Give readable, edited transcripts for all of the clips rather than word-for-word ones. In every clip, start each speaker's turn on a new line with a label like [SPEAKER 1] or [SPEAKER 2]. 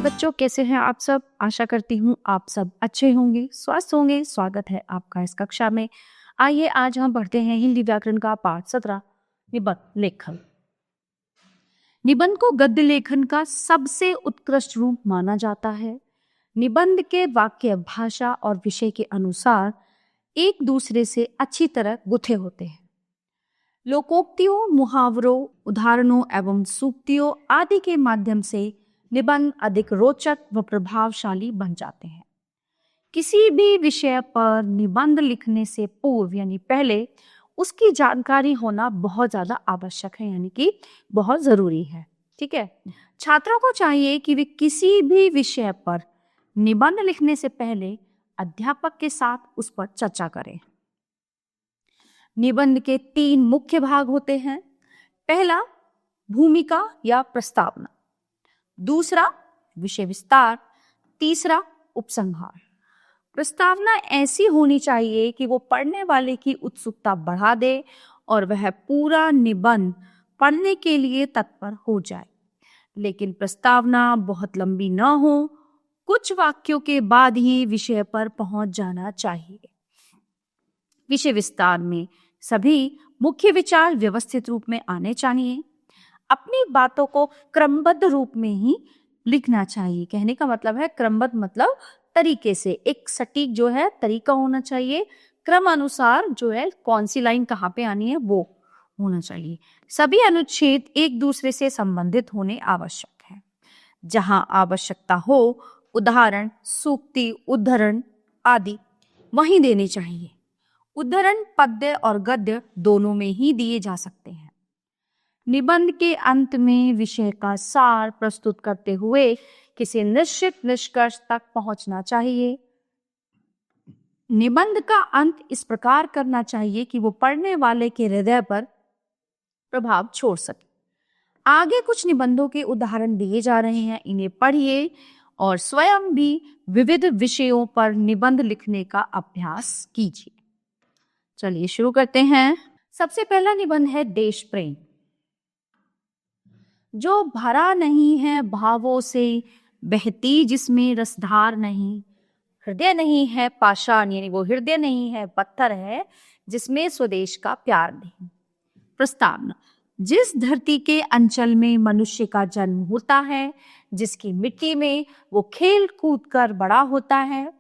[SPEAKER 1] बच्चों, कैसे हैं आप सब? आशा करती हूँ आप सब अच्छे होंगे, स्वस्थ होंगे। स्वागत है आपका इस कक्षा में। आइए आज हम पढ़ते हैं हिंदी व्याकरण का पाठ 17, निबंध लेखन। निबंध को गद्य लेखन का सबसे उत्कृष्ट रूप माना जाता है। निबंध के वाक्य भाषा और विषय के अनुसार एक दूसरे से अच्छी तरह गुथे होते हैं। लोकोक्तियों, मुहावरों, उदाहरणों एवं सूक्तियों आदि के माध्यम से निबंध अधिक रोचक व प्रभावशाली बन जाते हैं। किसी भी विषय पर निबंध लिखने से पूर्व यानी पहले उसकी जानकारी होना बहुत ज्यादा आवश्यक है, यानी कि बहुत जरूरी है। ठीक है, छात्रों को चाहिए कि वे किसी भी विषय पर निबंध लिखने से पहले अध्यापक के साथ उस पर चर्चा करें। निबंध के 3 मुख्य भाग होते हैं। पहला, भूमिका या प्रस्तावना। दूसरा, विषय विस्तार। तीसरा, उपसंहार। प्रस्तावना ऐसी होनी चाहिए कि वो पढ़ने वाले की उत्सुकता बढ़ा दे और वह पूरा निबंध पढ़ने के लिए तत्पर हो जाए। लेकिन प्रस्तावना बहुत लंबी न हो, कुछ वाक्यों के बाद ही विषय पर पहुंच जाना चाहिए। विषय विस्तार में सभी मुख्य विचार व्यवस्थित रूप में आने चाहिए। अपनी बातों को क्रमबद्ध रूप में ही लिखना चाहिए। कहने का मतलब है क्रमबद्ध मतलब तरीके से, एक सटीक जो है तरीका होना चाहिए। क्रम अनुसार जो है कौन सी लाइन कहाँ पे आनी है वो होना चाहिए। सभी अनुच्छेद एक दूसरे से संबंधित होने आवश्यक है। जहां आवश्यकता हो उदाहरण, सूक्ति, उद्धरण आदि वहीं देने चाहिए। उद्धरण पद्य और गद्य दोनों में ही दिए जा सकते हैं। निबंध के अंत में विषय का सार प्रस्तुत करते हुए किसी निश्चित निष्कर्ष तक पहुंचना चाहिए। निबंध का अंत इस प्रकार करना चाहिए कि वो पढ़ने वाले के हृदय पर प्रभाव छोड़ सके। आगे कुछ निबंधों के उदाहरण दिए जा रहे हैं, इन्हें पढ़िए और स्वयं भी विविध विषयों पर निबंध लिखने का अभ्यास कीजिए। चलिए शुरू करते हैं। सबसे पहला निबंध है देश प्रेम। जो भरा नहीं है भावों से, बहती जिसमें रसधार नहीं, हृदय नहीं है पाषाण, यानी वो हृदय नहीं है पत्थर है जिसमें स्वदेश का प्यार नहीं। प्रस्तावना, जिस धरती के अंचल में मनुष्य का जन्म होता है, जिसकी मिट्टी में वो खेल कूद कर बड़ा होता है,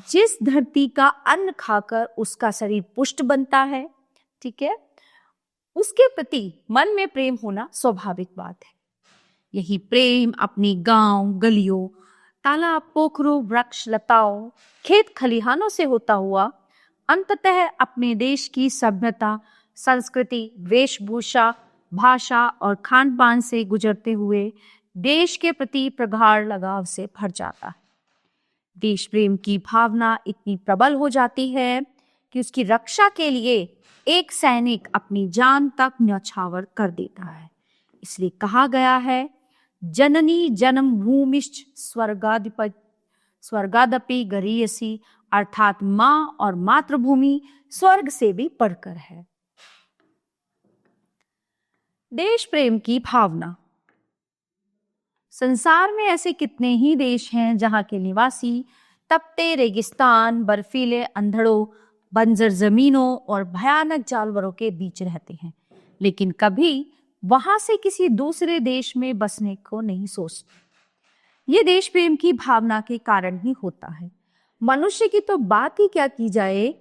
[SPEAKER 1] जिस धरती का अन्न खाकर उसका शरीर पुष्ट बनता है, ठीक है, उसके प्रति मन में प्रेम होना स्वाभाविक बात है। यही प्रेम अपनी गांव, गलियों, तालाब, पोखरों, वृक्ष, लताओं, खेत खलिहानों से होता हुआ अंततः अपने देश की सभ्यता, संस्कृति, वेशभूषा, भाषा और खान पान से गुजरते हुए देश के प्रति प्रगाढ़ लगाव से भर जाता है। देश प्रेम की भावना इतनी प्रबल हो जाती है कि उसकी रक्षा के लिए एक सैनिक अपनी जान तक न्यौछावर कर देता है। इसलिए कहा गया है, जननी जन्म भूमिश्च स्वर्गादपि गरीयसी, अर्थात माँ और मातृभूमि स्वर्ग से भी बढ़कर है। देश प्रेम की भावना। संसार में ऐसे कितने ही देश हैं जहां के निवासी तपते रेगिस्तान, बर्फीले अंधड़ों, बंजर जमीनों और भयानक जानवरों के बीच रहते हैं, लेकिन कभी वहां से किसी दूसरे देश में बसने को नहीं सोचते। ये देश प्रेम की भावना के कारण ही होता है। मनुष्य की तो बात ही क्या की जाए,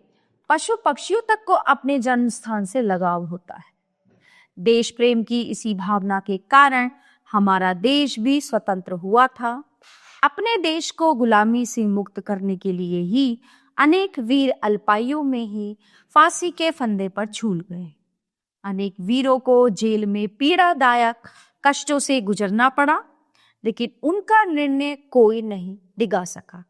[SPEAKER 1] पशु पक्षियों तक को अपने जन्म स्थान से लगाव होता है। देश प्रेम की इसी भावना के कारण हमारा देश भी स्वतंत्र हुआ था। अपने देश को गुलामी से मुक्त करने के लिए ही अनेक वीर अल्पायुओं में ही फांसी के फंदे पर झूल गए। अनेक वीरों को जेल में पीड़ादायक कष्टों से गुजरना पड़ा, लेकिन उनका निर्णय कोई नहीं डिगा सका।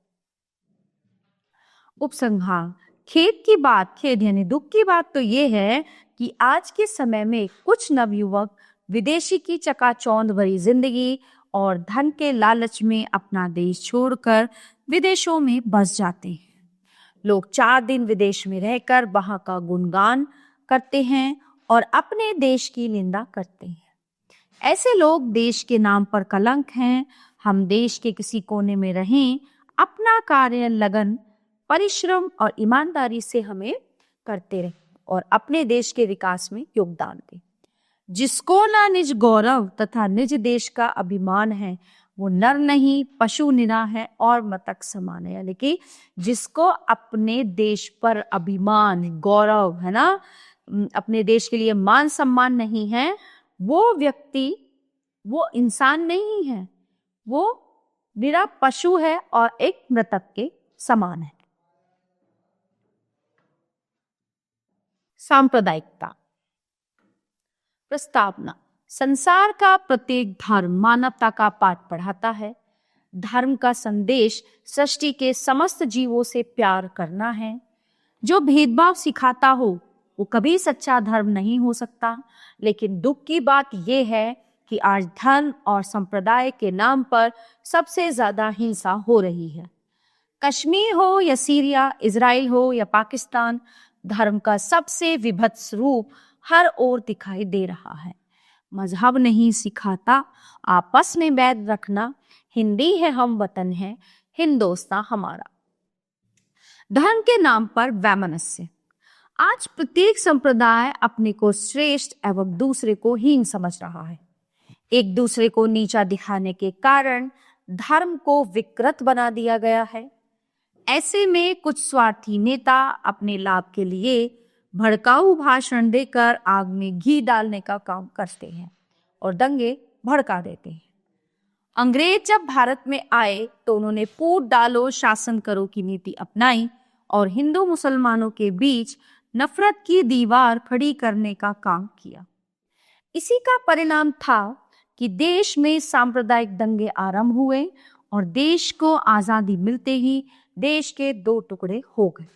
[SPEAKER 1] उपसंहार। खेद यानी दुख की बात तो ये है कि आज के समय में कुछ नवयुवक विदेशी की चकाचौंध भरी जिंदगी और धन के लालच में अपना देश छोड़कर विदेशों में बस जाते हैं। लोग 4 दिन विदेश में रहकर वहां का गुणगान करते हैं और अपने देश की निंदा करते हैं। ऐसे लोग देश के नाम पर कलंक हैं हम देश के किसी कोने में रहें, अपना कार्य लगन, परिश्रम और ईमानदारी से हमें करते रहें और अपने देश के विकास में योगदान दें। जिसको ना निज गौरव तथा निज देश का अभिमान है, वो नर नहीं पशु निरा है और मृतक समान है। यानी कि जिसको अपने देश पर अभिमान, गौरव है ना, अपने देश के लिए मान सम्मान नहीं है, वो व्यक्ति, वो इंसान नहीं है, वो निरा पशु है और एक मृतक के समान है। सांप्रदायिकता। प्रस्तावना। संसार का प्रत्येक धर्म मानवता का पाठ पढ़ाता है। धर्म का संदेश सृष्टि के समस्त जीवों से प्यार करना है। जो भेदभाव सिखाता हो वो कभी सच्चा धर्म नहीं हो सकता। लेकिन दुख की बात यह है कि आज धर्म और संप्रदाय के नाम पर सबसे ज्यादा हिंसा हो रही है। कश्मीर हो या सीरिया, इजराइल हो या पाकिस्तान, धर्म का सबसे विभत्स रूप हर ओर दिखाई दे रहा है। मजहब नहीं सिखाता आपस में बैर रखना, हिंदी है हम वतन है, हिंदोस्तां हमारा। धर्म के नाम पर वैमनस्य। आज प्रत्येक संप्रदाय अपने को श्रेष्ठ एवं दूसरे को हीन समझ रहा है। एक दूसरे को नीचा दिखाने के कारण धर्म को विकृत बना दिया गया है। ऐसे में कुछ स्वार्थी नेता अपने लाभ के लिए भड़काऊ भाषण देकर आग में घी डालने का काम करते हैं और दंगे भड़का देते हैं। अंग्रेज जब भारत में आए तो उन्होंने फूट डालो शासन करो की नीति अपनाई और हिंदू मुसलमानों के बीच नफरत की दीवार खड़ी करने का काम किया। इसी का परिणाम था कि देश में सांप्रदायिक दंगे आरंभ हुए और देश को आजादी मिलते ही देश के दो टुकड़े हो गए।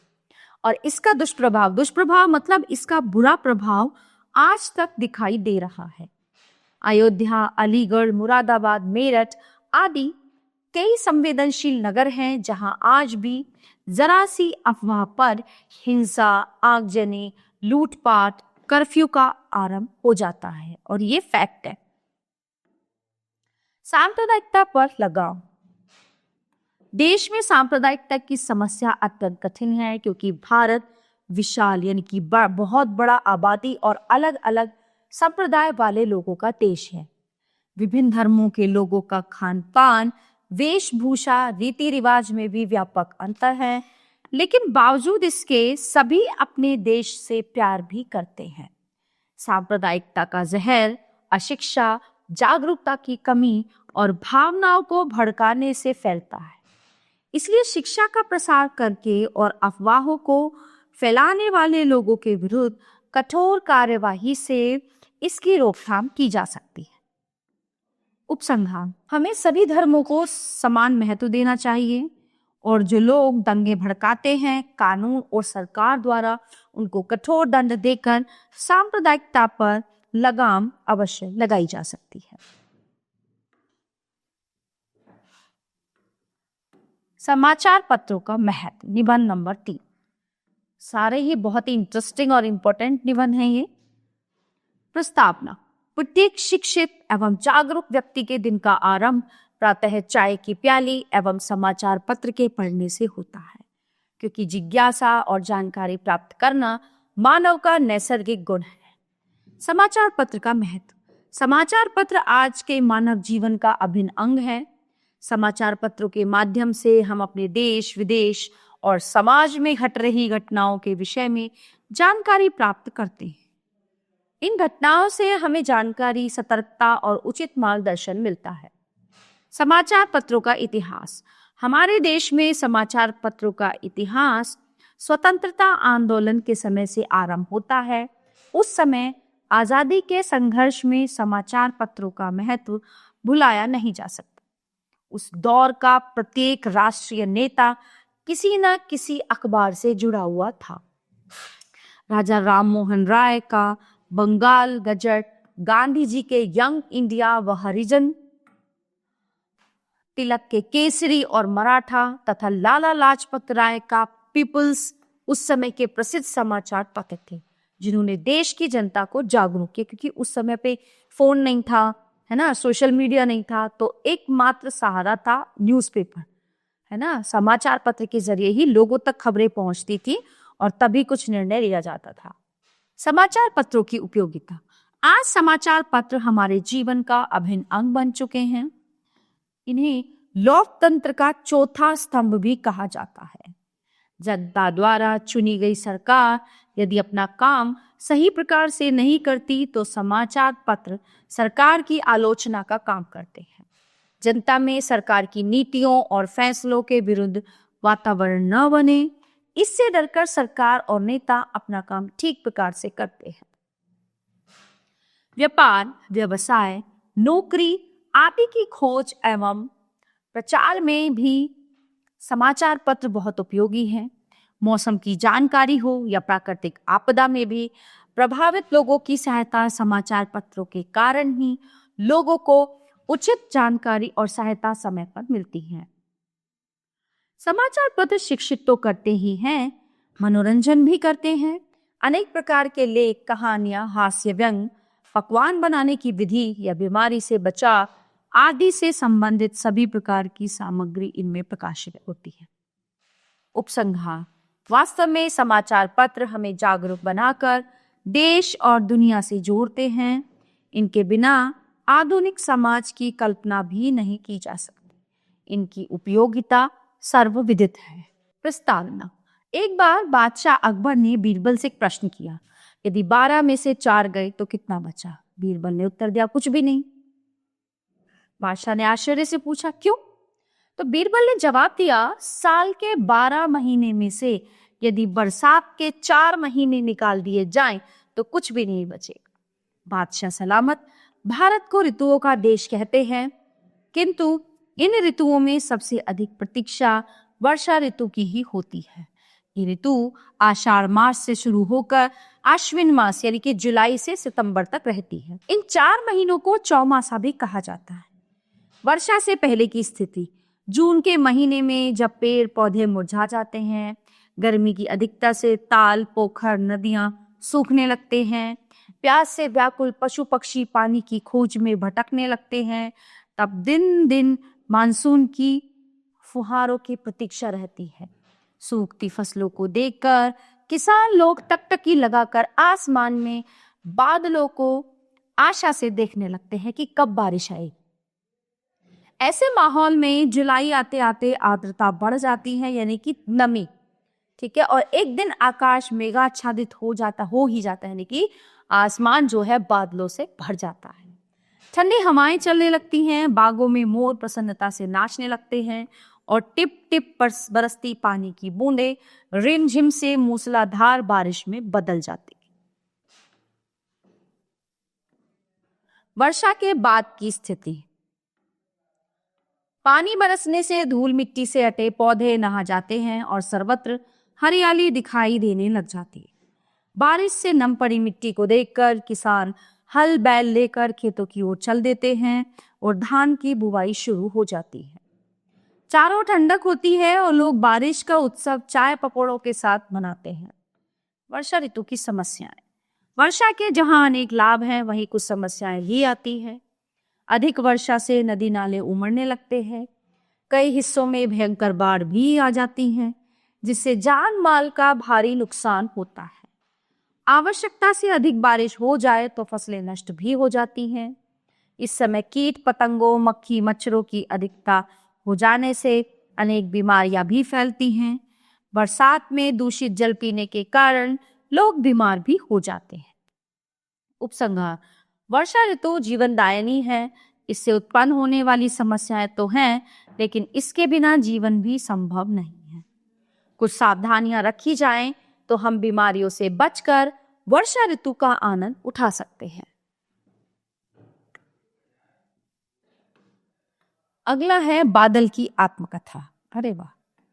[SPEAKER 1] और इसका दुष्प्रभाव मतलब इसका बुरा प्रभाव आज तक दिखाई दे रहा है। अयोध्या, अलीगढ़, मुरादाबाद, मेरठ आदि कई संवेदनशील नगर हैं जहां आज भी जरा सी अफवाह पर हिंसा, आगजनी, लूटपाट, कर्फ्यू का आरंभ हो जाता है और ये फैक्ट है। सांप्रदायिकता पर लगाव। देश में सांप्रदायिकता की समस्या अत्यंत कठिन है क्योंकि भारत विशाल यानी कि बहुत बड़ा आबादी और अलग अलग संप्रदाय वाले लोगों का देश है। विभिन्न धर्मों के लोगों का खान पान, वेशभूषा, रीति रिवाज में भी व्यापक अंतर है, लेकिन बावजूद इसके सभी अपने देश से प्यार भी करते हैं। सांप्रदायिकता का जहर अशिक्षा, जागरूकता की कमी और भावनाओं को भड़काने से फैलता है। इसलिए शिक्षा का प्रसार करके और अफवाहों को फैलाने वाले लोगों के विरुद्ध कठोर कार्यवाही से इसकी रोकथाम की जा सकती है। उपसंहार। हमें सभी धर्मों को समान महत्व देना चाहिए और जो लोग दंगे भड़काते हैं, कानून और सरकार द्वारा उनको कठोर दंड देकर सांप्रदायिकता पर लगाम अवश्य लगाई जा सकती है। समाचार पत्रों का महत्व। निबंध नंबर 3। सारे ही बहुत ही इंटरेस्टिंग और इंपॉर्टेंट निबंध हैं ये। प्रस्तावना। प्रत्येक शिक्षित एवं जागरूक व्यक्ति के दिन का आरंभ प्रातः चाय की प्याली एवं समाचार पत्र के पढ़ने से होता है, क्योंकि जिज्ञासा और जानकारी प्राप्त करना मानव का नैसर्गिक गुण है। समाचार पत्र का महत्व। समाचार पत्र आज के मानव जीवन का अभिन्न अंग है। समाचार पत्रों के माध्यम से हम अपने देश, विदेश और समाज में घट रही घटनाओं के विषय में जानकारी प्राप्त करते हैं। इन घटनाओं से हमें जानकारी, सतर्कता और उचित मार्गदर्शन मिलता है। समाचार पत्रों का इतिहास। हमारे देश में समाचार पत्रों का इतिहास स्वतंत्रता आंदोलन के समय से आरंभ होता है। उस समय आजादी के संघर्ष में समाचार पत्रों का महत्व भुलाया नहीं जा सकता। उस दौर का प्रत्येक राष्ट्रीय नेता किसी न किसी अखबार से जुड़ा हुआ था। राजा राम मोहन राय का बंगाल गजट, गांधी जी के यंग इंडिया व हरिजन, तिलक के केसरी और मराठा तथा लाला लाजपत राय का पीपल्स उस समय के प्रसिद्ध समाचार पत्र थे, जिन्होंने देश की जनता को जागरूक किया। क्योंकि उस समय पे फोन नहीं था, है ना, सोशल मीडिया नहीं था, तो एकमात्र सहारा था न्यूज़पेपर, है ना। समाचार पत्र के जरिए ही लोगों तक खबरें पहुंचती थी और तभी कुछ निर्णय लिया जाता था। समाचार पत्रों की उपयोगिता। आज समाचार पत्र हमारे जीवन का अभिन्न अंग बन चुके हैं। इन्हें लोकतंत्र का चौथा स्तंभ भी कहा जाता है। जनता द्वारा चुनी गई सरकार यदि अपना काम सही प्रकार से नहीं करती तो समाचार पत्र सरकार की आलोचना का काम करते हैं। जनता में सरकार की नीतियों और फैसलों के विरुद्ध वातावरण न बने, इससे डरकर सरकार और नेता अपना काम ठीक प्रकार से करते हैं। व्यापार, व्यवसाय, नौकरी आदि की खोज एवं प्रचार में भी समाचार पत्र बहुत उपयोगी हैं। मौसम की जानकारी हो या प्राकृतिक आपदा में भी प्रभावित लोगों की सहायता समाचार पत्रों के कारण ही लोगों को उचित जानकारी और सहायता समय पर मिलती है। समाचार पत्र शिक्षित तो करते ही हैं, मनोरंजन भी करते हैं। अनेक प्रकार के लेख, कहानियां, हास्य व्यंग, पकवान बनाने की विधि या बीमारी से बचाव आदि से संबंधित सभी प्रकार की सामग्री इनमें प्रकाशित होती है। उपसंहार। वास्तव में समाचार पत्र हमें जागरूक बनाकर देश और दुनिया से जोड़ते हैं। इनके बिना आधुनिक समाज की कल्पना भी नहीं की जा सकती। इनकी उपयोगिता सर्वविदित है। प्रस्तावना। एक बार बादशाह अकबर ने बीरबल से एक प्रश्न किया, यदि 12 में से 4 गए तो कितना बचा? बीरबल ने उत्तर दिया, कुछ भी नहीं। बादशाह ने आश्चर्य से पूछा, क्यों? तो बीरबल ने जवाब दिया, साल के 12 महीने में से यदि बरसात के 4 महीने निकाल दिए जाएं तो कुछ भी नहीं बचेगा। बादशाह सलामत। भारत को ऋतुओं का देश कहते हैं, किंतु इन ऋतुओं में सबसे अधिक प्रतीक्षा वर्षा ऋतु की ही होती है। ये ऋतु आषाढ़ मास से शुरू होकर आश्विन मास यानी कि जुलाई से सितंबर तक रहती है। इन 4 महीनों को चौमासा भी कहा जाता है। वर्षा से पहले की स्थिति। जून के महीने में जब पेड़ पौधे मुरझा जाते हैं, गर्मी की अधिकता से ताल, पोखर, नदियां सूखने लगते हैं, प्यास से व्याकुल पशु पक्षी पानी की खोज में भटकने लगते हैं, तब दिन दिन मानसून की फुहारों की प्रतीक्षा रहती है। सूखती फसलों को देखकर किसान लोग टकटकी लगाकर आसमान में बादलों को आशा से देखने लगते हैं कि कब बारिश आएगी। ऐसे माहौल में जुलाई आते आते आर्द्रता बढ़ जाती है, यानी कि नमी, ठीक है, और एक दिन आकाश मेघाच्छादित हो ही जाता है, यानी कि आसमान जो है बादलों से भर जाता है। ठंडी हवाएं चलने लगती हैं, बागों में मोर प्रसन्नता से नाचने लगते हैं और टिप टिप बरसती पानी की बूंदें रिमझिम से मूसलाधार बारिश में बदल जाती। वर्षा के बाद की स्थिति। पानी बरसने से धूल मिट्टी से अटे पौधे नहा जाते हैं और सर्वत्र हरियाली दिखाई देने लग जाती है। बारिश से नम पड़ी मिट्टी को देखकर किसान हल बैल लेकर खेतों की ओर चल देते हैं और धान की बुवाई शुरू हो जाती है। चारों ठंडक होती है और लोग बारिश का उत्सव चाय पकौड़ों के साथ मनाते हैं। वर्षा ऋतु की समस्याएं। वर्षा के जहां अनेक लाभ हैं, वहीं कुछ समस्याएं भी आती हैं। अधिक वर्षा से नदी नाले उमड़ने लगते हैं। कई हिस्सों में भयंकर बाढ़ भी आ जाती हैं, जिससे जान माल का भारी नुकसान होता है। आवश्यकता से अधिक बारिश हो जाए तो फसलें नष्ट भी हो जाती हैं। इस समय कीट पतंगों, मक्खी मच्छरों की अधिकता हो जाने से अनेक बीमारियां भी फैलती हैं। बरसात में दूषित जल पीने के कारण लोग बीमार भी हो जाते हैं। उपसंहार। वर्षा ऋतु जीवनदायिनी है। इससे उत्पन्न होने वाली समस्याएं तो हैं, लेकिन इसके बिना जीवन भी संभव नहीं है। कुछ सावधानियां रखी जाएं तो हम बीमारियों से बचकर वर्षा ऋतु का आनंद उठा सकते हैं। अगला है बादल की आत्मकथा। अरे वाह।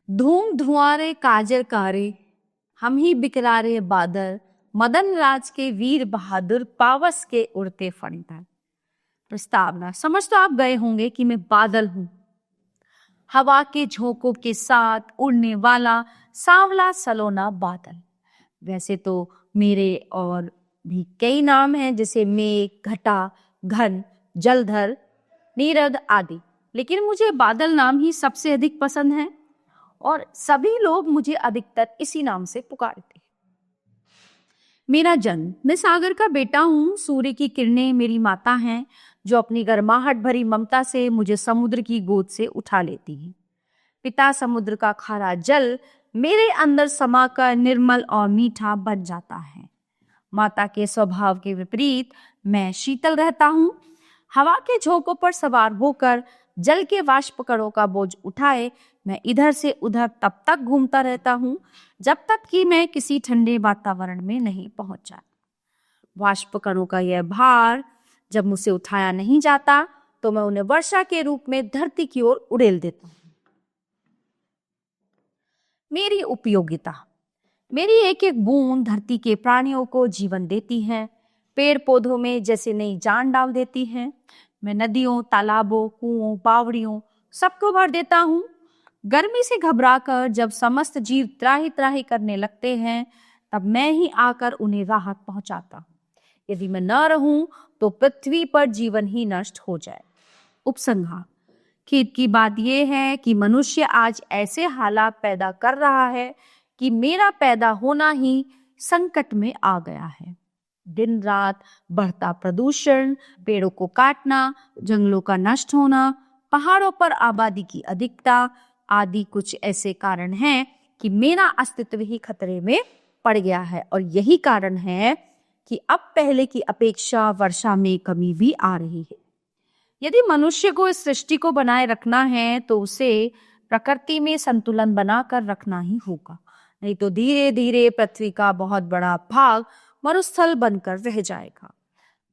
[SPEAKER 1] धूम धुआरे काजर कारे, हम ही बिकरारे बादल, मदन राज के वीर बहादुर, पावस के उड़ते फंटर। प्रस्तावना। समझ तो आप गए होंगे कि मैं बादल हूं, हवा के झोंकों के साथ उड़ने वाला सांवला सलोना बादल। वैसे तो मेरे और भी कई नाम हैं, जैसे मेघ, घटा, घन, जलधर, नीरद आदि, लेकिन मुझे बादल नाम ही सबसे अधिक पसंद है और सभी लोग मुझे अधिकतर इसी नाम से पुकारते हैं। मेरा जन्म, मैं सागर का बेटा हूँ। सूर्य की किरणें मेरी माता हैं जो अपनी गर्माहट भरी ममता से मुझे समुद्र की गोद से उठा लेती है। पिता समुद्र का खारा जल मेरे अंदर समाकर निर्मल और मीठा बन जाता है। माता के स्वभाव के विपरीत मैं शीतल रहता हूँ। हवा के झोंकों पर सवार होकर जल के वाष्प कणों का बोझ उठाए मैं इधर से उधर तब तक घूमता रहता हूँ जब तक कि मैं किसी ठंडे वातावरण में नहीं पहुंच जाता। वाष्प कणों का यह भार जब मुझसे उठाया नहीं जाता तो मैं उन्हें वर्षा के रूप में धरती की ओर उड़ेल देता हूँ। मेरी उपयोगिता, मेरी एक एक बूंद धरती के प्राणियों को जीवन देती है, पेड़ पौधों में जैसे नई जान डाल देती है। मैं नदियों, तालाबों, कुओं, बावड़ियों सबको भर देता हूँ। गर्मी से घबराकर जब समस्त जीव त्राही त्राही करने लगते हैं तब मैं ही आकर उन्हें राहत पहुंचाता हूँ। यदि मैं न रहूं तो पृथ्वी पर जीवन ही नष्ट हो जाए। उपसंहार, खेद की बात यह है कि मनुष्य आज ऐसे हालात पैदा कर रहा है कि मेरा पैदा होना ही संकट में आ गया है। दिन रात बढ़ता प्रदूषण, पेड़ों को काटना, जंगलों का नष्ट होना, पहाड़ों पर आबादी की अधिकता आदि कुछ ऐसे कारण हैं कि मेरा अस्तित्व ही खतरे में पड़ गया है। और यही कारण है कि अब पहले की अपेक्षा वर्षा में कमी भी आ रही है। यदि मनुष्य को इस सृष्टि को बनाए रखना है तो उसे प्रकृति में संतुलन बनाकर रखना ही होगा, नहीं तो धीरे धीरे पृथ्वी का बहुत बड़ा भाग मरुस्थल बनकर रह जाएगा।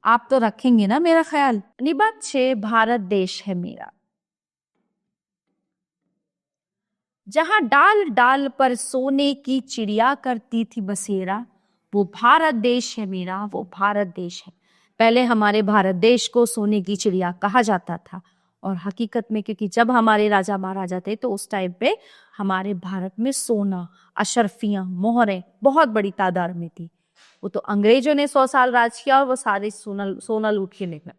[SPEAKER 1] आप तो रखेंगे ना मेरा ख्याल। निबंध 6, भारत देश है मेरा। जहां डाल डाल पर सोने की चिड़िया करती थी बसेरा, वो भारत देश है मेरा, वो भारत देश है। पहले हमारे भारत देश को सोने की चिड़िया कहा जाता था और हकीकत में क्योंकि जब हमारे राजा महाराजा थे तो उस टाइम पे हमारे भारत में सोना, अशर्फियां, मोहरें बहुत बड़ी तादाद में थी। वो तो अंग्रेजों ने 100 साल राज किया और वो सारे सोना लूट के ले गए।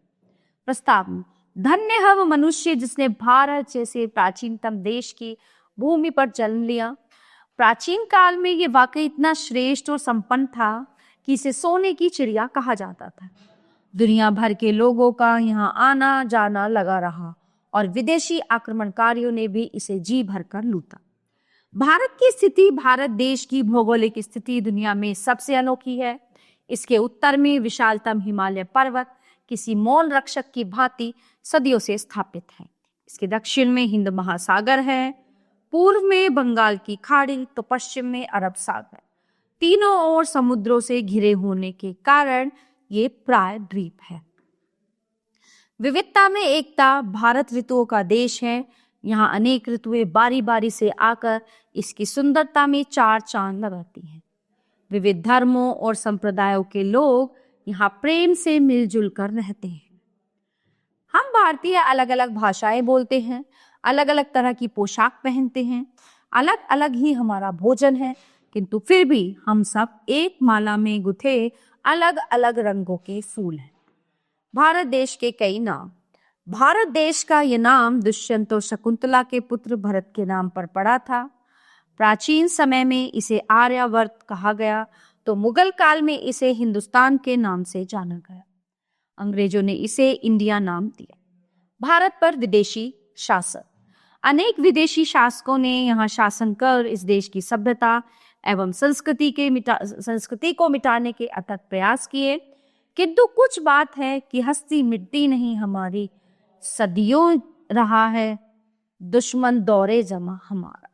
[SPEAKER 1] प्रस्तावना, धन्य है वो मनुष्य जिसने भारत जैसे प्राचीनतम देश की भूमि पर जन्म लिया। प्राचीन काल में ये वाकई इतना श्रेष्ठ और संपन्न था कि इसे सोने की चिड़िया कहा जाता था। दुनिया भर के लोगों का यहाँ आना जाना लगा रहा और विदेशी आक्रमणकारियों ने भी इसे जी भरकर लूटा। भारत की स्थिति, भारत देश की भौगोलिक स्थिति दुनिया में सबसे अनोखी है। इसके उत्तर में विशालतम हिमालय पर्वत किसी मौन रक्षक की भांति सदियों से स्थापित है। इसके दक्षिण में हिंद महासागर है, पूर्व में बंगाल की खाड़ी तो पश्चिम में अरब सागर। तीनों ओर समुद्रों से घिरे होने के कारण ये प्राय द्वीप है। विविधता में एकता, भारत ऋतुओं का देश है। यहाँ अनेक ऋतुएं बारी बारी से आकर इसकी सुंदरता में 4 चांद लगाती हैं। विविध धर्मों और संप्रदायों के लोग यहाँ प्रेम से मिलजुल कर रहते हैं। हम भारतीय अलग अलग भाषाएं बोलते हैं, अलग अलग तरह की पोशाक पहनते हैं, अलग अलग ही हमारा भोजन है, किंतु फिर भी हम सब एक माला में गुथे अलग अलग रंगों के फूल हैं। भारत देश के कई नाम। भारत देश का ये नाम दुष्यंत और शकुंतला के पुत्र भरत के नाम पर पड़ा था। प्राचीन समय में इसे आर्यावर्त कहा गया तो मुगल काल में इसे हिंदुस्तान के नाम से जाना गया। अंग्रेजों ने इसे इंडिया नाम दिया। भारत पर विदेशी शासन। अनेक विदेशी शासकों ने यहाँ शासन कर इस देश की सभ्यता एवं संस्कृति को मिटाने के अथक प्रयास किए, किंतु कुछ बात है कि हस्ती मिटती नहीं हमारी, सदियों रहा है दुश्मन दौरे जमा हमारा।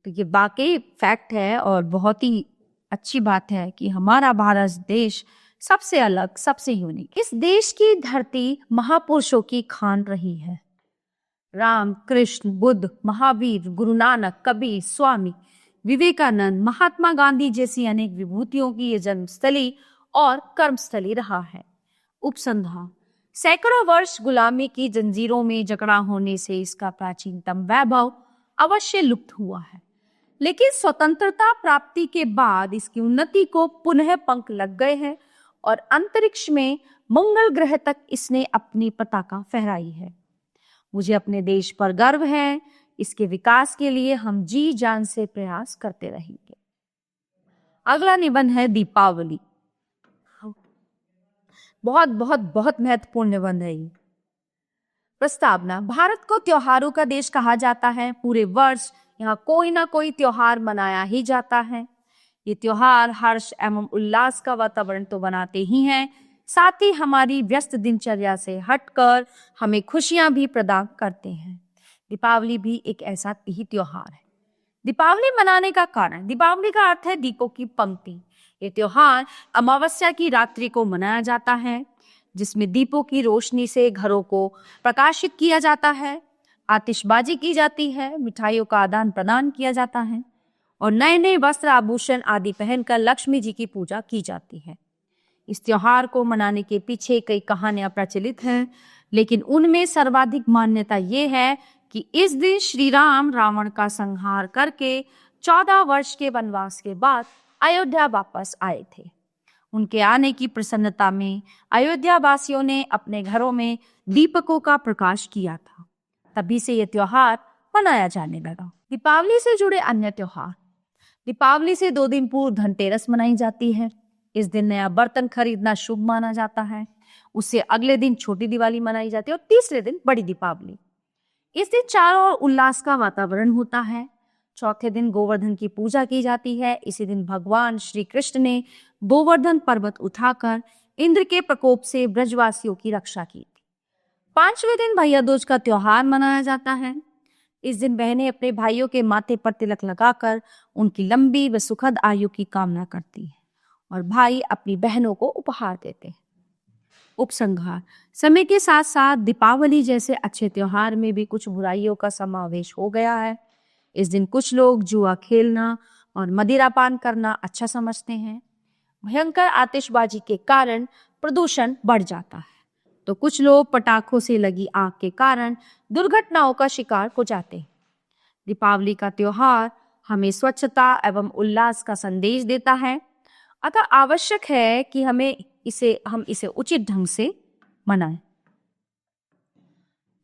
[SPEAKER 1] तो ये वाकई फैक्ट है और बहुत ही अच्छी बात है कि हमारा भारत देश सबसे अलग, सबसे यूनिक। इस देश की धरती महापुरुषों की खान रही है। राम, कृष्ण, बुद्ध, महावीर, गुरु नानक, कबीर, स्वामी विवेकानंद, महात्मा गांधी जैसी अनेक विभूतियों की ये जन्मस्थली और कर्मस्थली रहा है। उपसंहार, सैकड़ों वर्ष गुलामी की जंजीरों में जकड़ा होने से इसका प्राचीनतम वैभव अवश्य लुप्त हुआ है, लेकिन स्वतंत्रता प्राप्ति के बाद इसकी उन्नति को पुनः पंख लग गए हैं और अंतरिक्ष में मंगल ग्रह तक इसने अपनी पताका फहराई है। मुझे अपने देश पर गर्व है, इसके विकास के लिए हम जी जान से प्रयास करते रहेंगे। अगला निबंध है दीपावली। बहुत बहुत बहुत महत्वपूर्ण निबंध है ये। प्रस्तावना, भारत को त्योहारों का देश कहा जाता है। पूरे वर्ष यहाँ कोई ना कोई त्योहार मनाया ही जाता है। ये त्योहार हर्ष एवं उल्लास का वातावरण तो बनाते ही हैं, साथ ही हमारी व्यस्त दिनचर्या से हटकर हमें खुशियां भी प्रदान करते हैं। दीपावली भी एक ऐसा ही त्योहार है। दीपावली मनाने का कारण, दीपावली का अर्थ है दीपों की पंक्ति। ये त्योहार अमावस्या की रात्रि को मनाया जाता है, जिसमें दीपों की रोशनी से घरों को प्रकाशित किया जाता है, आतिशबाजी की जाती है, मिठाइयों का आदान प्रदान किया जाता है और नए नए वस्त्र आभूषण आदि पहनकर लक्ष्मी जी की पूजा की जाती है। इस त्योहार को मनाने के पीछे कई कहानियां प्रचलित हैं, लेकिन उनमें सर्वाधिक मान्यता ये है कि इस दिन श्री राम रावण का संहार करके 14 वर्ष के वनवास के बाद अयोध्या वापस आए थे। उनके आने की प्रसन्नता में अयोध्या वासियों ने अपने घरों में दीपकों का प्रकाश किया था। तभी से यह त्योहार मनाया जाने लगा। दीपावली से जुड़े अन्य त्योहार। दीपावली से 2 दिन पूर्व धनतेरस मनाई जाती है। इस दिन नया बर्तन खरीदना शुभ माना जाता है। उससे अगले दिन छोटी दिवाली मनाई जाती है और तीसरे दिन बड़ी दीपावली। इस दिन चारों ओर उल्लास का वातावरण होता है। चौथे दिन गोवर्धन की पूजा की जाती है। इसी दिन भगवान श्री कृष्ण ने गोवर्धन पर्वत उठाकर इंद्र के प्रकोप से ब्रजवासियों की रक्षा की थी। 5वें दिन भैया दूज का त्योहार मनाया जाता है। इस दिन बहनें अपने भाइयों के माथे पर तिलक लगाकर उनकी लंबी व सुखद आयु की कामना करती हैं और भाई अपनी बहनों को उपहार देते हैं। उपसंहार, समय के साथ साथ दीपावली जैसे अच्छे त्योहार में भी कुछ बुराइयों का समावेश हो गया है। इस दिन कुछ लोग जुआ खेलना और मदिरापान करना अच्छा समझते हैं। भयंकर आतिशबाजी के कारण प्रदूषण बढ़ जाता है, तो कुछ लोग पटाखों से लगी आग के कारण दुर्घटनाओं का शिकार हो जाते हैं। दीपावली का त्योहार हमें स्वच्छता एवं उल्लास का संदेश देता है, अतः आवश्यक है कि हम इसे उचित ढंग से मनाएं।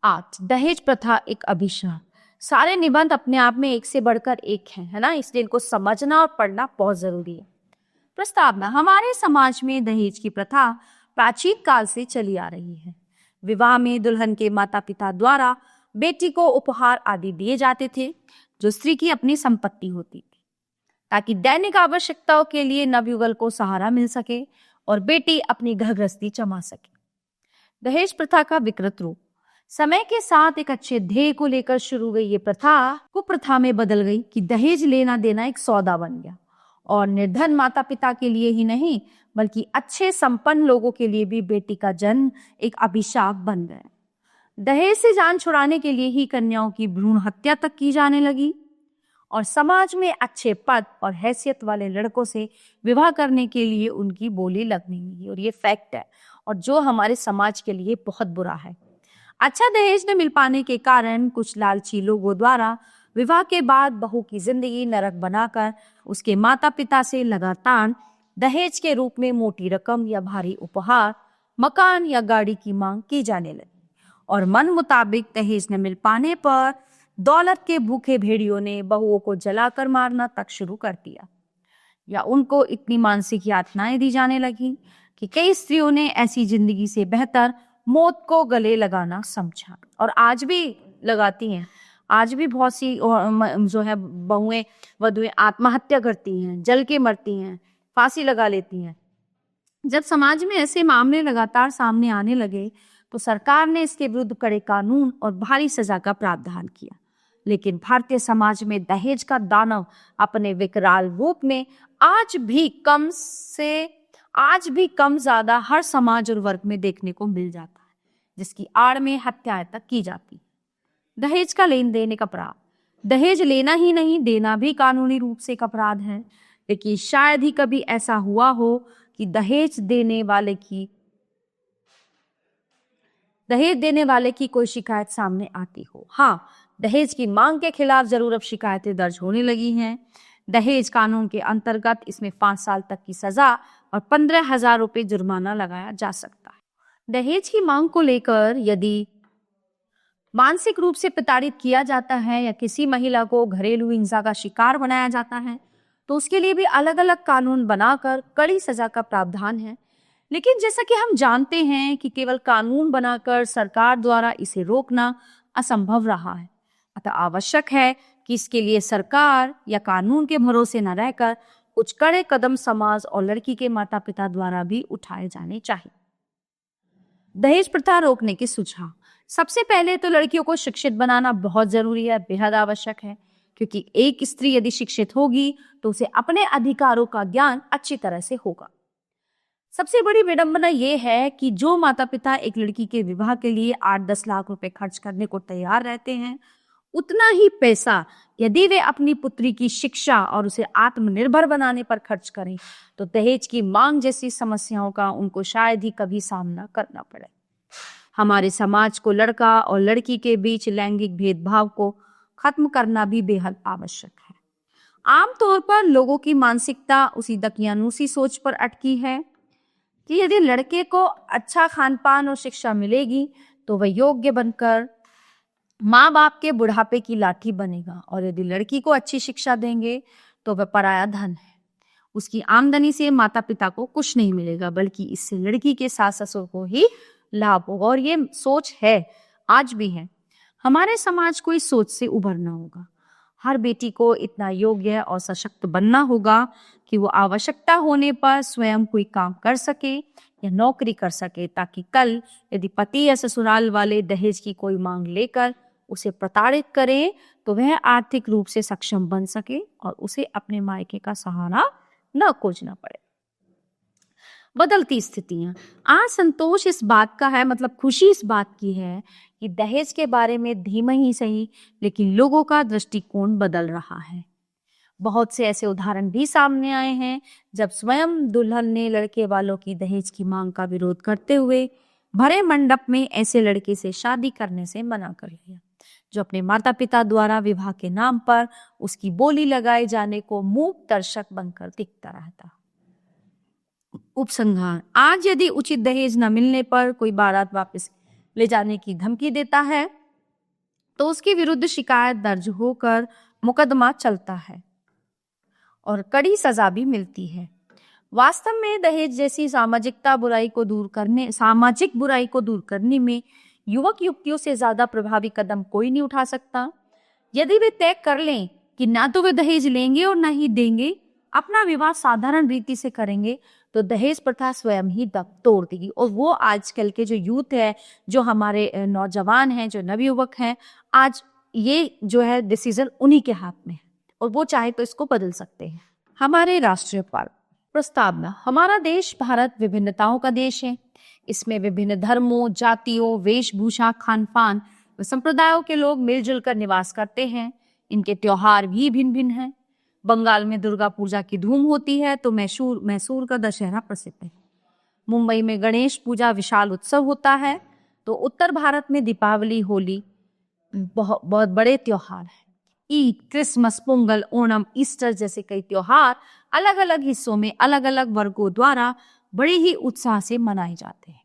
[SPEAKER 1] 8, दहेज प्रथा एक अभिशाप। सारे निबंध अपने आप में एक से बढ़कर एक हैं, है ना, इसलिए इनको समझना और पढ़ना बहुत जरूरी है। प्रस्तावना, हमारे समाज में दहेज की प्रथा प्राचीन काल से चली आ रही है। विवाह में दुल्हन के माता पिता द्वारा बेटी को उपहार आदि दिए जाते थे, जो स्त्री की अपनी संपत्ति होती थी, ताकि दैनिक आवश्यकताओं के लिए नवयुवल को सहारा मिल सके और बेटी अपनी घर गृहस्थी चमा सके। दहेज प्रथा का विकृत रूप। समय के साथ एक अच्छे ध्येय को लेकर शुरू हुई ये प्रथा कुप्रथा में बदल गई कि दहेज लेना देना एक सौदा बन गया और निर्धन माता पिता के लिए ही नहीं बल्कि अच्छे संपन्न लोगों के लिए भी बेटी का जन्म एक अभिशाप बन गया। दहेज से जान छुड़ाने के लिए ही कन्याओं की भ्रूण हत्या तक की जाने लगी और समाज में अच्छे पद और हैसियत वाले लड़कों से विवाह करने के लिए उनकी बोली लगने लगी। और ये फैक्ट है और जो हमारे समाज के लिए बहुत बुरा है। अच्छा दहेज न मिल पाने के कारण कुछ लालची लोगों द्वारा विवाह के बाद बहू की जिंदगी नरक बनाकर उसके माता पिता से लगातार दहेज के रूप में मोटी रकम या भारी उपहार, मकान या गाड़ी की मांग की जाने लगी और मन मुताबिक दहेज न मिल पाने पर दौलत के भूखे भेड़ियों ने बहुओं को जलाकर मारना तक शुरू कर दिया या उनको इतनी मानसिक यातनाएं दी जाने लगी कि कई स्त्रियों ने ऐसी जिंदगी से बेहतर मौत को गले लगाना समझा और आज भी लगाती हैं। आज भी बहुत सी जो है बहुएं वधुएं आत्महत्या करती हैं, जल के मरती हैं, फांसी लगा लेती हैं। जब समाज में ऐसे मामले लगातार सामने आने लगे तो सरकार ने इसके विरुद्ध कड़े कानून और भारी सजा का प्रावधान किया, लेकिन भारतीय समाज में दहेज का दानव अपने विकराल रूप में आज भी कम ज्यादा हर समाज और वर्ग में देखने को मिल जाता है, जिसकी आड़ में हत्याएं तक की जाती। दहेज का लेन देन एक अपराध। दहेज लेना ही नहीं देना भी कानूनी रूप से एक अपराध है, लेकिन शायद ही कभी ऐसा हुआ हो कि दहेज देने वाले की कोई शिकायत सामने आती हो। हाँ, दहेज की मांग के खिलाफ जरूर अब शिकायतें दर्ज होने लगी हैं, दहेज कानून के अंतर्गत इसमें 5 साल तक की सजा और 15,000 रुपये जुर्माना लगाया जा सकता है। दहेज की मांग को लेकर यदि मानसिक रूप से प्रताड़ित किया जाता है या किसी महिला को घरेलू हिंसा का शिकार बनाया जाता है तो उसके लिए भी अलग अलग कानून बनाकर कड़ी सजा का प्रावधान है। लेकिन जैसा कि हम जानते हैं कि केवल कानून बनाकर सरकार द्वारा इसे रोकना असंभव रहा है, अतः आवश्यक है कि इसके लिए सरकार या कानून के भरोसे न रहकर कुछ कड़े कदम समाज और लड़की के माता पिता द्वारा भी उठाए जाने चाहिए। दहेज प्रथा रोकने के सुझाव। सबसे पहले तो लड़कियों को शिक्षित बनाना बहुत जरूरी है, बेहद आवश्यक है, क्योंकि एक स्त्री यदि शिक्षित होगी तो उसे अपने अधिकारों का ज्ञान अच्छी तरह से होगा। सबसे बड़ी विडंबना यह है कि जो माता पिता एक लड़की के विवाह के लिए 8-10 लाख रुपए खर्च करने को तैयार रहते हैं, उतना ही पैसा यदि वे अपनी पुत्री की शिक्षा और उसे आत्मनिर्भर बनाने पर खर्च करें तो दहेज की मांग जैसी समस्याओं का उनको शायद ही कभी सामना करना पड़े। हमारे समाज को लड़का और लड़की के बीच लैंगिक भेदभाव को खत्म करना भी बेहद आवश्यक है। आमतौर पर लोगों की मानसिकता उसी दकियानूसी सोच पर अटकी है कि यदि लड़के को अच्छा खान पान और शिक्षा मिलेगी तो वह योग्य बनकर माँ बाप के बुढ़ापे की लाठी बनेगा, और यदि लड़की को अच्छी शिक्षा देंगे तो वह पराया धन है। उसकी आमदनी से माता पिता को कुछ नहीं मिलेगा, बल्कि इससे लड़की के सास ससुर को ही लाभ होगा। और ये सोच है, आज भी है। हमारे समाज को इस सोच से उभरना होगा। हर बेटी को इतना योग्य और सशक्त बनना होगा कि वो आवश्यकता होने पर स्वयं कोई काम कर सके या नौकरी कर सके, ताकि कल यदि पति या ससुराल वाले दहेज की कोई मांग लेकर उसे प्रताड़ित करें तो वह आर्थिक रूप से सक्षम बन सके और उसे अपने मायके का सहारा न खोजना पड़े। बदलती स्थितियां। आज संतोष इस बात का है, मतलब खुशी इस बात की है कि दहेज के बारे में धीमे ही सही लेकिन लोगों का दृष्टिकोण बदल रहा है। बहुत से ऐसे उदाहरण भी सामने आए हैं जब स्वयं दुल्हन ने लड़के वालों की दहेज की मांग का विरोध करते हुए भरे मंडप में ऐसे लड़के से शादी करने से मना कर लिया जो अपने माता पिता द्वारा विवाह के नाम पर उसकी बोली लगाए जाने को मूक दर्शक बनकर दिखता रहता। उपसंहार। आज यदि उचित दहेज न मिलने पर कोई बारात वापस ले जाने की धमकी देता है तो उसके विरुद्ध शिकायत दर्ज होकर मुकदमा चलता है और कड़ी सजा भी मिलती है। वास्तव में दहेज जैसी सामाजिक बुराई को दूर करने में युवक युवतियों से ज्यादा प्रभावी कदम कोई नहीं उठा सकता। यदि वे तय कर लें कि ना तो वे दहेज लेंगे और ना ही देंगे, अपना विवाह साधारण रीति से करेंगे, तो दहेज प्रथा स्वयं ही तोड़ देगी। और वो आजकल के जो यूथ है, जो हमारे नौजवान हैं, जो नवयुवक हैं, आज ये जो है डिसीजन उन्हीं के हाथ में है और वो चाहे तो इसको बदल सकते हैं। हमारे राष्ट्रीय पर्व। प्रस्तावना। हमारा देश भारत विभिन्नताओं का देश है। इसमें विभिन्न धर्मों, जातियों, वेशभूषा, खान पान व संप्रदायों के लोग मिलजुल कर निवास करते हैं। इनके त्योहार भी भिन्न भिन्न हैं। बंगाल में दुर्गा पूजा की धूम होती है तो मैसूर का दशहरा प्रसिद्ध है। मुंबई में गणेश पूजा विशाल उत्सव होता है, तो उत्तर भारत में दीपावली, होली बहुत बड़े त्योहार हैं। ईद, क्रिसमस, पोंगल, ओणम, ईस्टर जैसे कई त्योहार अलग अलग हिस्सों में अलग अलग वर्गों द्वारा बड़े ही उत्साह से मनाए जाते हैं।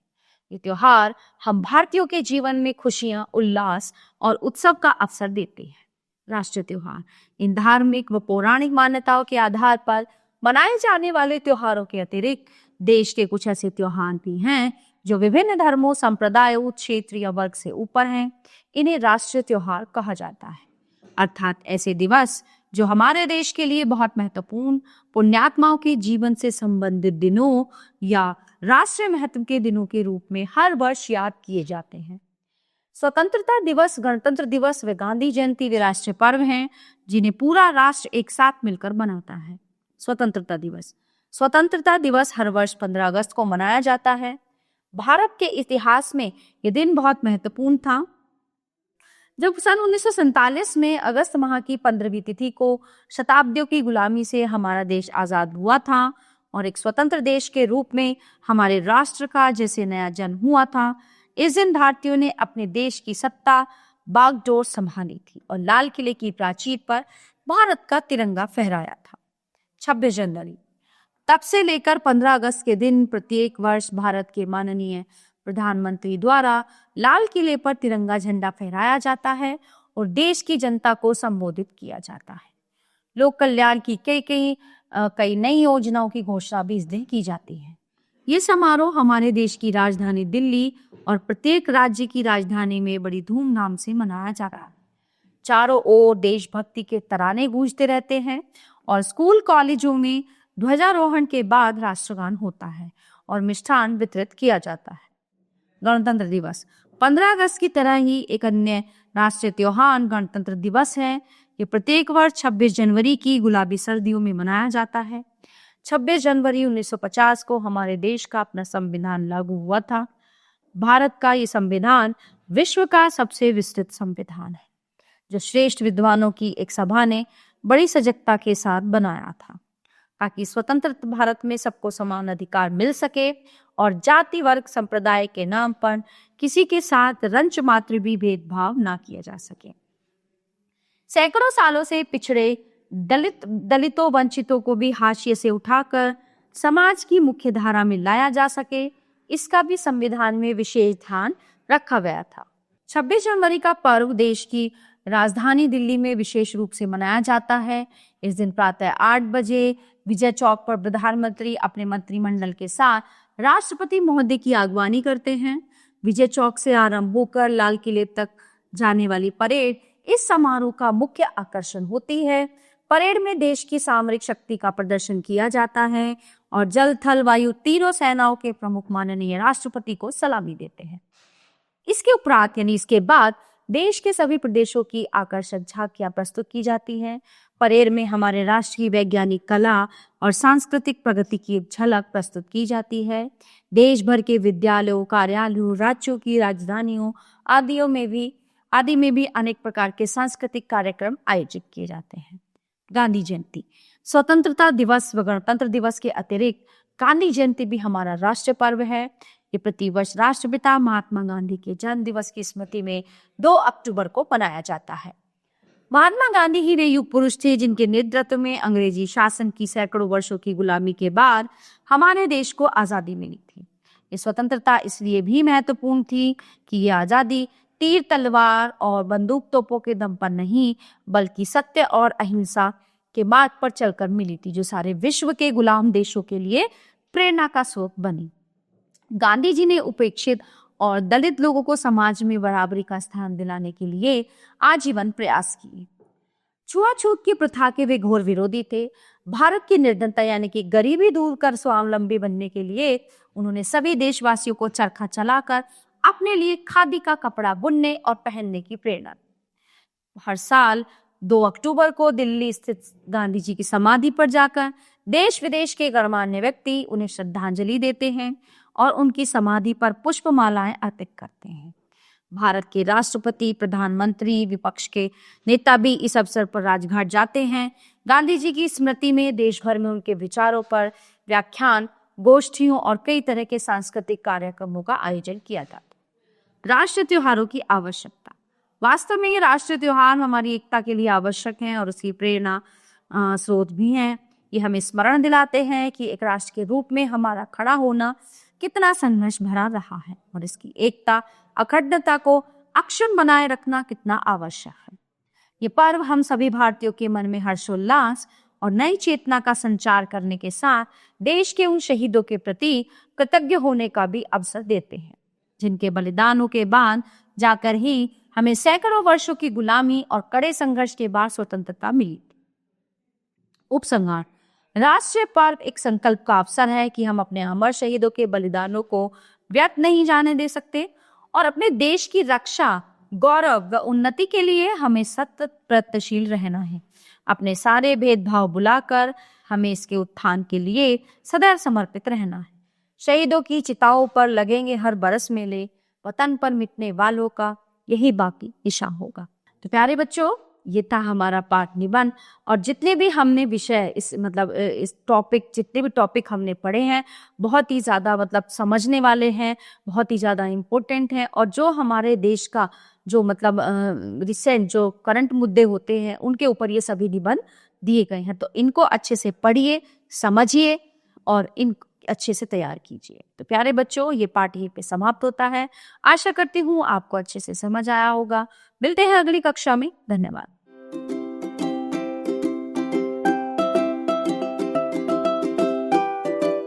[SPEAKER 1] ये त्योहार हम भारतीयों के जीवन में खुशियां, उल्लास और उत्सव का अवसर देते हैं। राष्ट्रीय त्योहार। इन धार्मिक व पौराणिक मान्यताओं के आधार पर मनाए जाने वाले त्योहारों के अतिरिक्त देश के कुछ ऐसे त्योहार भी हैं जो विभिन्न धर्मों, संप्रदायों, क्षेत्र या वर्ग से ऊपर हैं। इन्हें राष्ट्रीय त्योहार कहा जाता है, अर्थात ऐसे दिवस जो हमारे देश के लिए बहुत महत्वपूर्ण पुण्यात्माओं के जीवन से संबंधित दिनों या राष्ट्रीय महत्व के दिनों के रूप में हर वर्ष याद किए जाते हैं। स्वतंत्रता दिवस, गणतंत्र दिवस व गांधी जयंती वे राष्ट्रीय पर्व हैं जिन्हें पूरा राष्ट्र एक साथ मिलकर मनाता है। स्वतंत्रता दिवस हर वर्ष 15 अगस्त को मनाया जाता है। भारत के इतिहास में यह दिन बहुत महत्वपूर्ण था। जब सन 1947 में अगस्त माह की 15वीं तिथि को शताब्दियों की गुलामी से हमारा देश आजाद हुआ था और एक स्वतंत्र देश के रूप में हमारे राष्ट्र का जैसे नया जन्म हुआ था, इस दिन भारतीयों ने अपने देश की सत्ता बागडोर संभाली थी और लाल किले की प्राचीर पर भारत का तिरंगा फहराया था। 26 जनवरी, तब से लेकर 15 अगस्त के दिन प्रत्येक वर्ष भारत के माननीय प्रधानमंत्री द्वारा लाल किले पर तिरंगा झंडा फहराया जाता है और देश की जनता को संबोधित किया जाता है। लोक कल्याण की कई नई योजनाओं की घोषणा भी इस दिन की जाती है। ये समारोह हमारे देश की राजधानी दिल्ली और प्रत्येक राज्य की राजधानी में बड़ी धूमधाम से मनाया जा रहा है। चारों ओर देशभक्ति के तराने गूंजते रहते हैं और स्कूल कॉलेजों में ध्वजारोहण के बाद राष्ट्रगान होता है और मिष्ठान वितरित किया जाता है। गणतंत्र दिवस 15 अगस्त की तरह ही एक अन्य राष्ट्रीय त्योहार गणतंत्र दिवस है। ये प्रत्येक वर्ष 26 जनवरी की गुलाबी सर्दियों में मनाया जाता है। 26 जनवरी 1950 को हमारे देश का अपना संविधान लागू हुआ था। भारत का ये संविधान विश्व का सबसे विस्तृत संविधान है, जो श्रेष्ठ विद्वानों की एक सभा ने बड़ी सजगता के साथ बनाया था, ताकि स्वतंत्र भारत में सबको समान अधिकार मिल सके और जाति वर्ग संप्रदाय के नाम पर किसी के साथ रंच मात्र भी भेदभाव ना किया जा सके। सैकड़ों सालों से पिछड़े दलितों वंचितों को भी हाशिए से उठाकर समाज की मुख्य धारा में लाया जा सके, इसका भी संविधान में विशेष ध्यान रखा गया था। 26 जनवरी का पर्व देश की राजधानी दिल्ली में विशेष रूप से मनाया जाता है। इस दिन प्रातः 8 बजे विजय चौक पर प्रधानमंत्री अपने मंत्रिमंडल के साथ राष्ट्रपति महोदय की अगवानी करते हैं। विजय चौक से आरंभ होकर लाल किले तक जाने वाली परेड इस समारोह का मुख्य आकर्षण होती है। परेड में देश की सामरिक शक्ति का प्रदर्शन किया जाता है और जल थल वायु तीनों सेनाओं के प्रमुख माननीय राष्ट्रपति को सलामी देते हैं। इसके उपरांत यानी इसके बाद देश के सभी प्रदेशों की आकर्षक झांकियां प्रस्तुत की जाती हैं। परेड में हमारे राष्ट्र की वैज्ञानिक कला और सांस्कृतिक प्रगति की एक झलक प्रस्तुत की जाती है। देश भर के विद्यालयों, कार्यालयों, राज्यों की राजधानियों आदि में भी अनेक प्रकार के सांस्कृतिक कार्यक्रम आयोजित किए जाते हैं। गांधी जयंती, स्वतंत्रता दिवस व गणतंत्र दिवस के अतिरिक्त गांधी जयंती भी हमारा राष्ट्रीय पर्व है। ये प्रतिवर्ष राष्ट्रपिता महात्मा गांधी के जन्म दिवस की स्मृति में 2 अक्टूबर को मनाया जाता है। महात्मा गांधी ही वे युग पुरुष थे जिनके नेतृत्व में अंग्रेजी शासन की सैकड़ों वर्षों की गुलामी के बाद हमारे देश को आजादी मिली थी। ये स्वतंत्रता इसलिए भी महत्वपूर्ण थी कि ये आजादी तीर तलवार और बंदूक तोपों के दम पर नहीं, बल्कि सत्य और अहिंसा के मार्ग पर चलकर मिली थी, जो सारे विश्व के गुलाम देशों के लिए प्रेरणा का स्रोत बनी। गांधी जी ने उपेक्षित और दलित लोगों को समाज में बराबरी का स्थान दिलाने के लिए आजीवन प्रयास किए। छुआछूत की प्रथा के वे घोर विरोधी थे। भारत की निर्धनता यानी कि गरीबी दूर कर स्वावलंबी बनने के लिए उन्होंने सभी देशवासियों को चरखा चलाकर अपने लिए खादी का कपड़ा बुनने और पहनने की प्रेरणा दी। हर साल 2 अक्टूबर को दिल्ली स्थित गांधी जी की समाधि पर जाकर देश विदेश के गणमान्य व्यक्ति उन्हें श्रद्धांजलि देते हैं और उनकी समाधि पर पुष्पमालाएं अर्पित करते हैं। भारत के राष्ट्रपति, प्रधानमंत्री, विपक्ष के नेता भी इस अवसर पर राजघाट जाते हैं। गांधी जी की स्मृति में देश भर में उनके विचारों पर व्याख्यान, गोष्ठियों और कई तरह के सांस्कृतिक कार्यक्रमों का आयोजन किया जाता है। राष्ट्रीय त्योहारों की आवश्यकता, वास्तव में ये राष्ट्रीय त्योहार हमारी एकता के लिए आवश्यक हैं और उसकी प्रेरणा स्रोत भी हैं। ये हमें स्मरण दिलाते हैं कि एक राष्ट्र के रूप में हमारा खड़ा होना कितना संघर्ष भरा रहा है और इसकी एकता, अखंडता को अक्षुण्ण बनाए रखना कितना आवश्यक है। ये पर्व हम सभी भारतीयों के मन में हर्षोल्लास और नई चेतना का संचार करने के साथ देश के उन शहीदों के प्रति कृतज्ञ होने का भी अवसर देते हैं, जिनके बलिदानों के बाद जाकर ही हमें सैकड़ों वर्षों की गुलामी और कड़े संघर्ष के बाद स्वतंत्रता मिली। उपसंहार, राष्ट्रीय पर्व एक संकल्प का अवसर है कि हम अपने अमर शहीदों के बलिदानों को व्यर्थ नहीं जाने दे सकते और अपने देश की रक्षा, गौरव व उन्नति के लिए हमें सतत प्रयत्नशील रहना है। अपने सारे भेदभाव बुलाकर हमें इसके उत्थान के लिए सदैव समर्पित रहना है। शहीदों की चिताओं पर लगेंगे हर बरस मेले, वतन पर मिटने वालों का यही बाकी निशान होगा। तो प्यारे बच्चों, ये था हमारा पाठ निबंध और जितने भी हमने विषय जितने भी टॉपिक हमने पढ़े हैं बहुत ही ज़्यादा समझने वाले हैं, बहुत ही ज़्यादा इम्पोर्टेंट हैं और जो हमारे देश का जो मतलब रिसेंट जो करंट मुद्दे होते हैं उनके ऊपर ये सभी निबंध दिए गए हैं। तो इनको अच्छे से पढ़िए, समझिए और इन अच्छे से तैयार कीजिए। तो प्यारे बच्चों, ये पाठ यहीं पे समाप्त होता है। आशा करती हूँ आपको अच्छे से समझ आया होगा। मिलते हैं अगली कक्षा में। धन्यवाद।